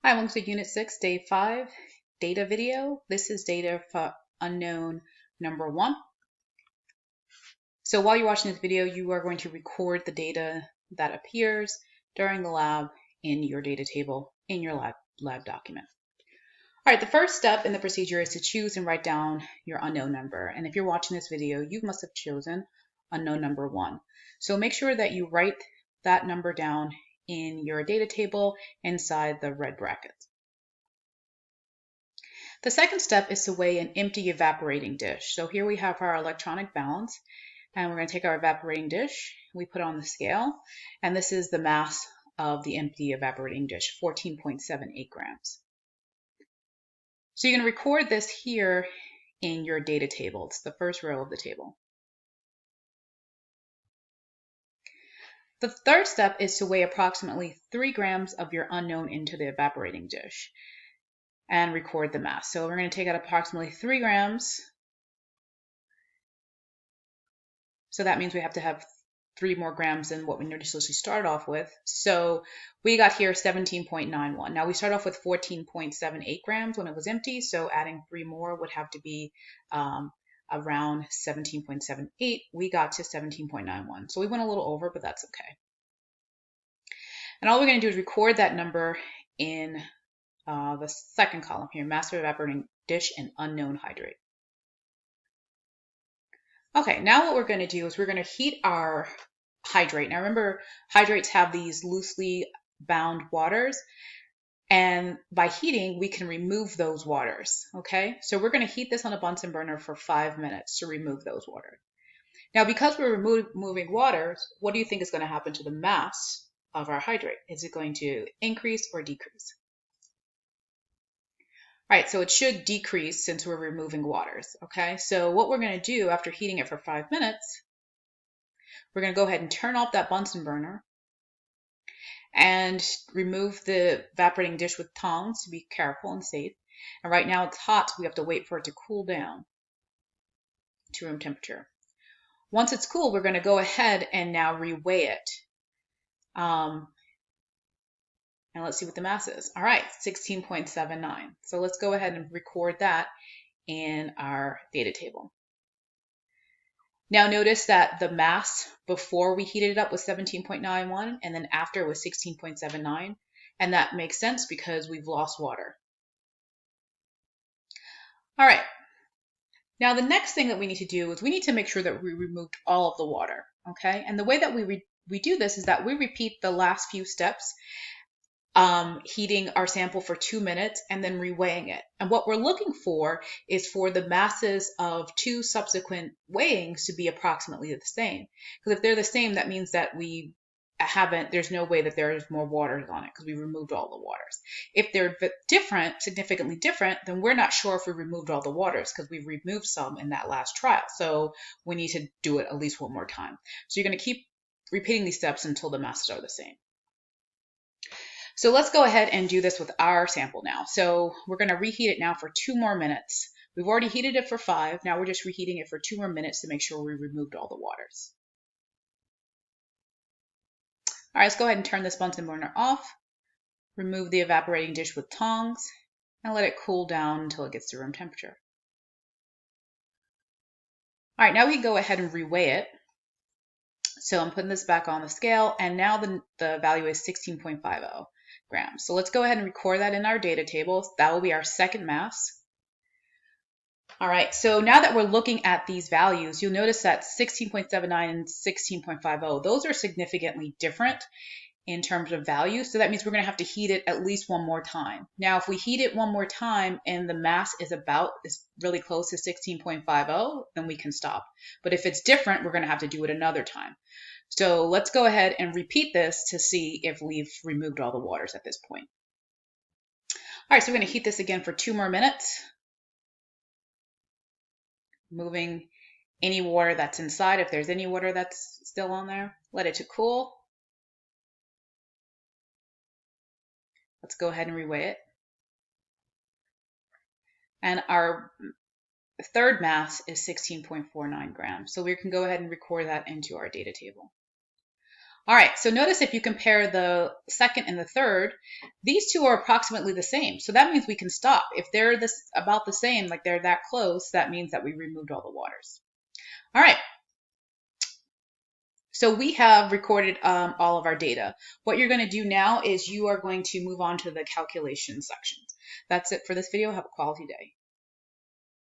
Hi, welcome to Unit 6, Day 5 data video. This is data for unknown number 1. So while you're watching this video, you are going to record the data that appears during the lab in your data table in your lab document. All right, the first step in the procedure is to choose and write down your unknown number. And if you're watching this video, you must have chosen unknown number 1. So make sure that you write that number down in your data table inside the red brackets. The second step is to weigh an empty evaporating dish. So here we have our electronic balance, and we're going to take our evaporating dish, we put on the scale, and this is the mass of the empty evaporating dish, 14.78 grams. So you're going to record this here in your data table. It's the first row of the table. The third step is to weigh approximately 3 grams of your unknown into the evaporating dish and record the mass. So we're going to take out approximately 3 grams. So that means we have to have 3 more grams than what we initially started off with. So we got here 17.91. Now we start off with 14.78 grams when it was empty. So adding 3 more would have to be around 17.78. We got to 17.91. So we went a little over, but that's okay. And all we're going to do is record that number in the second column here, mass of evaporating dish and unknown hydrate. Okay, now what we're going to do is we're going to heat our hydrate. Now remember, hydrates have these loosely bound waters, and by heating, we can remove those waters, okay? So we're going to heat this on a Bunsen burner for 5 minutes to remove those waters. Now, because we're removing waters, what do you think is going to happen to the mass of our hydrate? Is it going to increase or decrease? All right, so it should decrease since we're removing waters, okay? So what we're going to do after heating it for 5 minutes, we're going to go ahead and turn off that Bunsen burner and remove the evaporating dish with tongs to be careful and safe. And right now it's hot, so we have to wait for it to cool down to room temperature. Once it's cool, we're going to go ahead and now reweigh it. And let's see what the mass is. All right, 16.79. So let's go ahead and record that in our data table. Now notice that the mass before we heated it up was 17.91, and then after it was 16.79. And that makes sense because we've lost water. All right. Now the next thing that we need to do is we need to make sure that we removed all of the water, okay? And the way that we do this is that we repeat the last few steps, heating our sample for 2 minutes and then reweighing it. And what we're looking for is for the masses of 2 subsequent weighings to be approximately the same. Because if they're the same, that means that there's no way that there's more waters on it because we removed all the waters. If they're different, significantly different, then we're not sure if we removed all the waters because we've removed some in that last trial. So we need to do it at least one more time. So you're going to keep repeating these steps until the masses are the same. So let's go ahead and do this with our sample now. So we're going to reheat it now for 2 more minutes. We've already heated it for 5. Now we're just reheating it for 2 more minutes to make sure we removed all the waters. All right, let's go ahead and turn this Bunsen burner off. Remove the evaporating dish with tongs and let it cool down until it gets to room temperature. All right, now we can go ahead and reweigh it. So I'm putting this back on the scale, and now the value is 16.50 grams. So let's go ahead and record that in our data table. That will be our second mass. All right, so now that we're looking at these values, you'll notice that 16.79 and 16.50, those are significantly different in terms of value. So that means we're going to have to heat it at least one more time. Now, if we heat it one more time and the mass is really close to 16.50, then we can stop. But if it's different, we're going to have to do it another time. So let's go ahead and repeat this to see if we've removed all the waters at this point. All right, so we're going to heat this again for 2 more minutes. Moving any water that's inside. If there's any water that's still on there, let it to cool. Let's go ahead and reweigh it. And our third mass is 16.49 grams. So we can go ahead and record that into our data table. All right, so notice if you compare the second and the third, these two are approximately the same. So that means we can stop. If they're about the same, like they're that close, that means that we removed all the waters. All right, so we have recorded all of our data. What you're going to do now is you are going to move on to the calculation section. That's it for this video. Have a quality day.